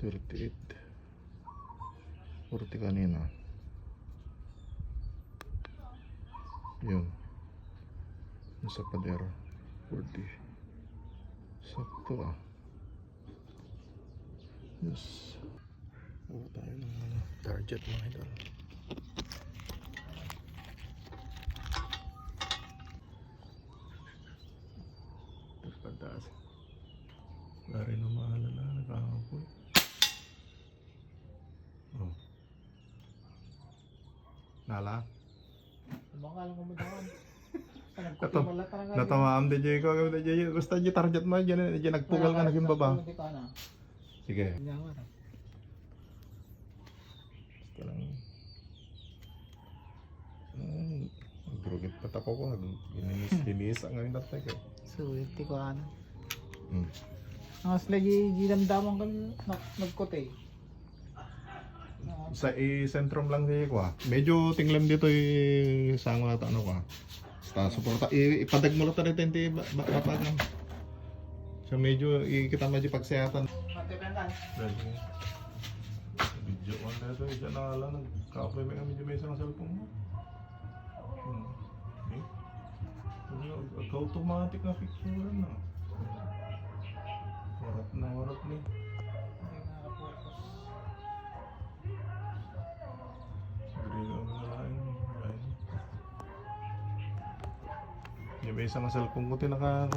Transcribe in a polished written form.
38. 40 kanina. Yun. Sa pader. 40. Sakto ah. Yes. Huwag tayo ng target mga idol. Pagpadaas. Wala rin ang mahala na nakakampoy. Oh. Nala? Baka lang kumadawan. Natamaan din dyan ko. Basta dyan target mo dyan. Dyan nagpugal ka naging baba. Sige. Basta lang. Grugit pa tako ko. Linis ang ngayon natin ko. Sulit ko ano. Hmm. Mas lagi ginamdaman kami nagkote. Sa i-centrum lang siya ko ah. Medyo tinglam dito yung sango ata ano ko ah. Basta suporta. Ipadag mo lang tayo hindi bapagang. So medyo ikita mo dyan pagsayatan. Matipendan. Video ko na ito. Diyan na lang. Nagka-apply may medyo may isang cellphone mo. Okay. Automatic na picture na. Warap na. Hindi nakaka-focus. Yung may isang cellphone ko tinaka